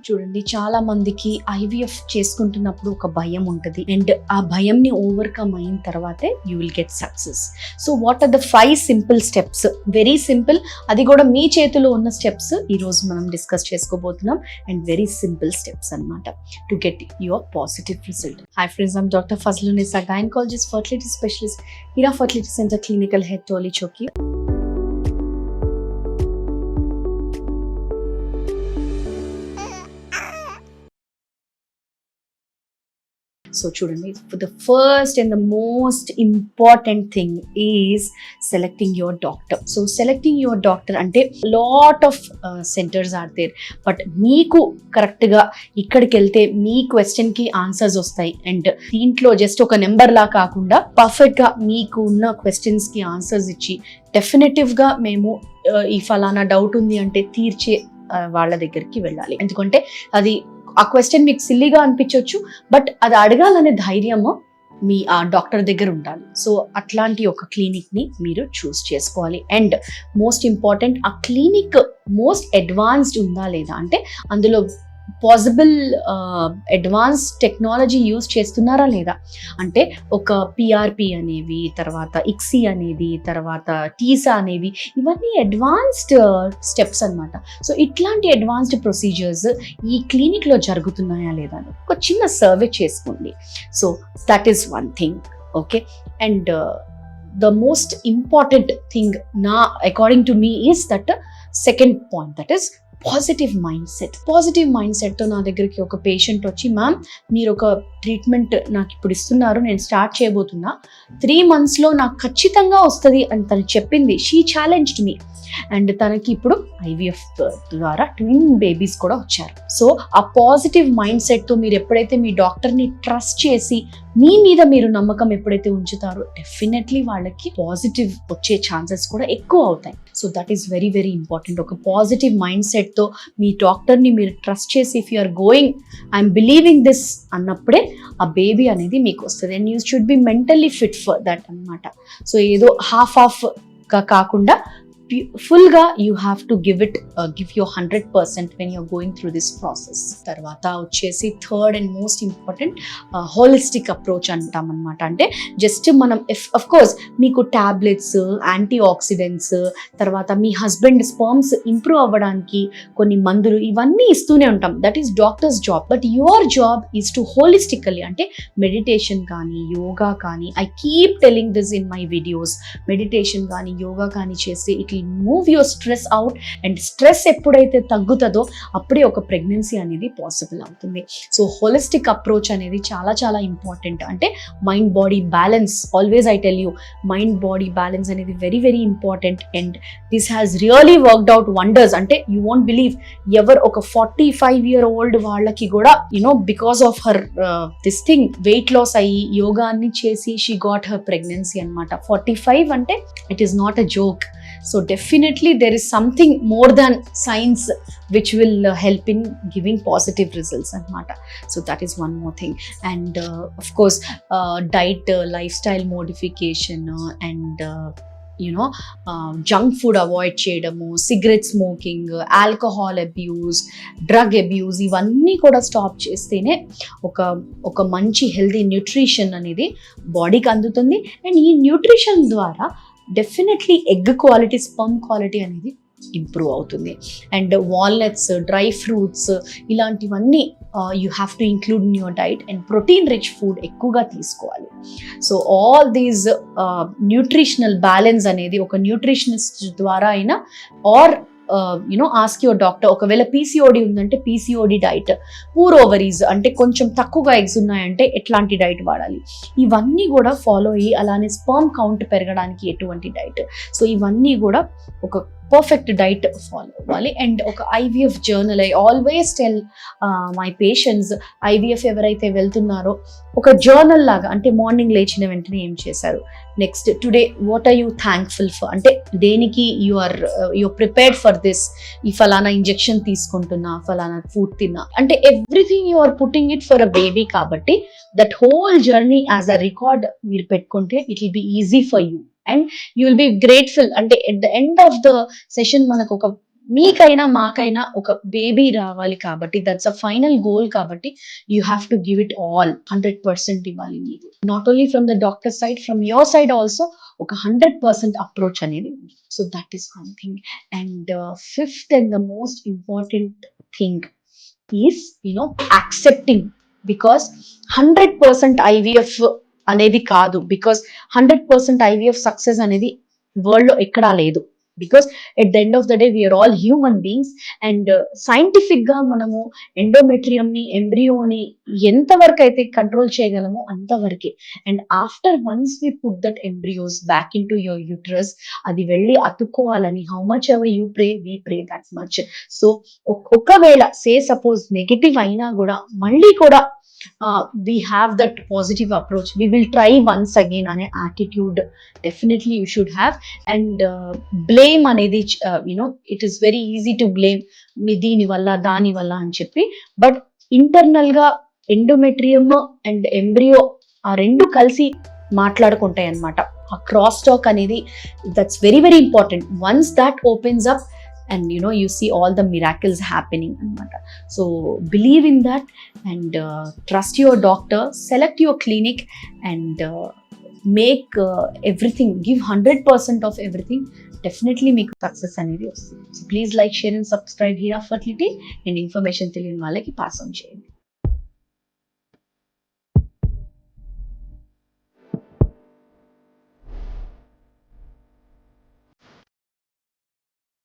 చూడండి, చాలా మందికి ఐవీఎఫ్ చేసుకుంటున్నప్పుడు ఒక భయం ఉంటుంది, అండ్ ఆ భయంని ఓవర్కమ్ అయిన తర్వాతే you will get success. So what are the 5 simple steps? Very simple, అది కూడా మీ చేతిలో ఉన్న స్టెప్స్ ఈ రోజు మనం డిస్కస్ చేసుకోబోతున్నాం. అండ్ వెరీ సింపుల్ స్టెప్స్ అన్నమాట to get your positive result. Hi friends, I'm doctor Fazalun Nisa, gynaecologist, fertility specialist, Heera fertility centre, clinical head, Toli Chowki. So చూడండి, the first and the most important thing is selecting your doctor. So selecting your doctor అంటే lot of centers are there, but మీకు కరెక్ట్గా ఇక్కడికి వెళ్తే మీ క్వశ్చన్కి answers వస్తాయి. And దీంట్లో just ఒక నెంబర్లా కాకుండా పర్ఫెక్ట్గా మీకు ఉన్న క్వశ్చన్స్కి ఆన్సర్స్ ఇచ్చి డెఫినెటివ్గా మేము ఈ ఫలానా డౌట్ ఉంది అంటే తీర్చే వాళ్ళ దగ్గరికి వెళ్ళాలి. ఎందుకంటే అది ఆ క్వశ్చన్ మీకు సిల్లీగా అనిపించవచ్చు, బట్ అది అడగాలనే ధైర్యము మీ ఆ డాక్టర్ దగ్గర ఉండాలి. సో అట్లాంటి ఒక క్లినిక్ని మీరు చూస్ చేసుకోవాలి. అండ్ మోస్ట్ ఇంపార్టెంట్, ఆ క్లినిక్ మోస్ట్ అడ్వాన్స్డ్ ఉందా లేదా, అంటే అందులో పాసిబుల్ అడ్వాన్స్ టెక్నాలజీ యూజ్ చేస్తున్నారా లేదా, అంటే ఒక పిఆర్పి అనేవి, తర్వాత ఇక్సీ అనేది, తర్వాత టీసా అనేవి, ఇవన్నీ అడ్వాన్స్డ్ స్టెప్స్ అన్నమాట. సో ఇట్లాంటి అడ్వాన్స్డ్ ప్రొసీజర్స్ ఈ క్లినిక్లో జరుగుతున్నాయా లేదా అని ఒక చిన్న సర్వే చేసుకోండి. So that is one thing. Okay, and the most important thing na according to me is that second point, that is positive mind set. Positive mind సెట్తో నా దగ్గరికి ఒక పేషెంట్ వచ్చి, మ్యామ్ మీరు ఒక ట్రీట్మెంట్ నాకు ఇప్పుడు ఇస్తున్నారు, నేను స్టార్ట్ చేయబోతున్నా, 3 monthsలో నాకు ఖచ్చితంగా వస్తుంది అని తను చెప్పింది. షీ ఛాలెంజ్డ్ మీ, అండ్ తనకి ఇప్పుడు ఐవీఎఫ్ ద్వారా ట్విన్ బేబీస్ కూడా వచ్చారు. సో ఆ పాజిటివ్ మైండ్ సెట్తో మీరు ఎప్పుడైతే మీ డాక్టర్ని ట్రస్ట్ చేసి మీ మీద మీరు నమ్మకం ఎప్పుడైతే ఉంచుతారో డెఫినెట్లీ వాళ్ళకి పాజిటివ్ వచ్చే ఛాన్సెస్ కూడా ఎక్కువ అవుతాయి. So that is very very important. ఒక పాజిటివ్ మైండ్ సెట్తో మీ డాక్టర్ని మీరు ట్రస్ట్ చేసి, if you are going, I'm believing this అన్నప్పుడే ఆ బేబీ అనేది మీకు వస్తుంది. And you should be mentally fit for that అన్నమాట. సో ఏదో హాఫ్గా కాకుండా ఫుల్గా you have to give your 100% when you're going through this process. తర్వాత వచ్చేసి third and most important holistic approach అంటాం అనమాట. అంటే జస్ట్ మనం అఫ్ కోర్స్ మీకు టాబ్లెట్స్, యాంటీ ఆక్సిడెంట్స్, తర్వాత మీ హస్బెండ్ స్పర్మ్స్ ఇంప్రూవ్ అవ్వడానికి కొన్ని మందులు, ఇవన్నీ ఇస్తూనే ఉంటాం. That is doctor's job. But your job is to holistically, అంటే మెడిటేషన్ కానీ, యోగా కానీ, I keep telling this in my videos, meditation కానీ, యోగా కానీ చేస్తే it will move your stress out. And stress ఎప్పుడైతే తగ్గుతుందో అప్పుడే ఒక ప్రెగ్నెన్సీ అనేది పాసిబుల్ అవుతుంది. సో హోలిస్టిక్ అప్రోచ్ అనేది చాలా చాలా ఇంపార్టెంట్. అంటే mind body balance, always I tell you, mind body balance అనేది very very important. And this has really worked out wonders. అంటే యూ వోంట్ బిలీవ్, ఎవరు ఒక 45-year-old వాళ్ళకి కూడా because of her this thing weight loss అయ్యి యోగా అన్ని చేసి she got her pregnancy అనమాట. 45 అంటే it is not a joke. So definitely there is something more than science which will help in giving positive results anamata. So that is one more thing. And of course diet, lifestyle modification, and junk food avoid చేయడము, cigarette smoking, alcohol abuse, drug abuse, ఇవన్నీ కూడా stop చేస్తేనే ఒక మంచి healthy nutrition అనేది బాడీకి అందుతుంది. And ఈ న్యూట్రిషన్ ద్వారా definitely egg quality, sperm quality అనేది ఇంప్రూవ్ అవుతుంది. అండ్ వాల్నట్స్, డ్రై ఫ్రూట్స్, ఇలాంటివన్నీ you have to include in your diet. And protein rich food ఎక్కువగా తీసుకోవాలి. So all these nutritional balance అనేది ఒక న్యూట్రిషనిస్ట్ ద్వారా అయినా, ఆర్ ఆస్క్ యువర్ డాక్టర్. ఒకవేళ పీసీఓడి ఉందంటే పీసీఓడి డైట్, పూర్ ఓవరీస్ అంటే కొంచెం తక్కువగా ఎగ్స్ ఉన్నాయంటే ఎట్లాంటి డైట్ వాడాలి, ఇవన్నీ కూడా ఫాలో అయ్యి, అలానే స్పర్మ్ కౌంట్ పెరగడానికి ఎటువంటి డైట్, సో ఇవన్నీ కూడా ఒక పర్ఫెక్ట్ డైట్ ఫాలో అవ్వాలి. అండ్ ఒక IVF journal, I always tell my patients, IVF ఎవరైతే వెళ్తున్నారో ఒక జర్నల్ లాగా, అంటే మార్నింగ్ లేచిన వెంటనే ఏం చేశారు, next today what are you thankful for, అంటే దేనికి you are prepared for this, ఈ ఫలానా ఇంజెక్షన్ తీసుకుంటున్నా, ఫలానా ఫుడ్ తిన్నా, అంటే everything you are putting it for a baby. కాబట్టి that whole journey as a record మీరు పెట్టుకుంటే it will be easy for you. And you will be grateful. అంటే at the end of the session మనకు ఒక మీకైనా మాకైనా ఒక baby రావాలి కాబట్టి దట్స్ అ ఫైనల్ గోల్ కాబట్టి you have to give it all 100% ఇవ్వాలి మీరు. Not only from the doctor side, from your side also ఒక 100% అప్రోచ్ అనేది. So that is one thing. And fifth and the most important thing is accepting. Because 100% IVF అనేది కాదు, because 100% IVF success అనేది world లో ఎక్కడా లేదు. Because at the end of the day we are all human beings. And scientific గా మనము endometrium ని, ఎంబ్రియోని ఎంతవరకు అయితే కంట్రోల్ చేయగలమో అంతవరకే. And after once we put that embryos back in to your uterus, అది వెళ్ళి అతుక్కోవాలని how much ever you pray, we pray that much. So ఒకవేళ సే సపోజ్ నెగిటివ్ అయినా కూడా మళ్ళీ కూడా we have that positive approach, we will try once again అనే attitude definitely you should have. And blame అనేది it is very easy to blame మీ దీని వల్ల దాని వల్ల అని చెప్పి, బట్ ఇంటర్నల్ గా ఎండోమెట్రియం అండ్ ఎంబ్రియో ఆ రెండు కలిసి మాట్లాడుకుంటాయి అన్నమాట. ఆ క్రాస్ టాక్ అనేది that's very very important. Once that opens up and you see all the miracles happening anamata. So believe in that and trust your doctor, select your clinic and make everything, give 100% of everything. Definitely make success anedi vasthundi. So please like, share and subscribe Hira Fertility, and information తెలియని వాళ్ళకి pass on చేయండి.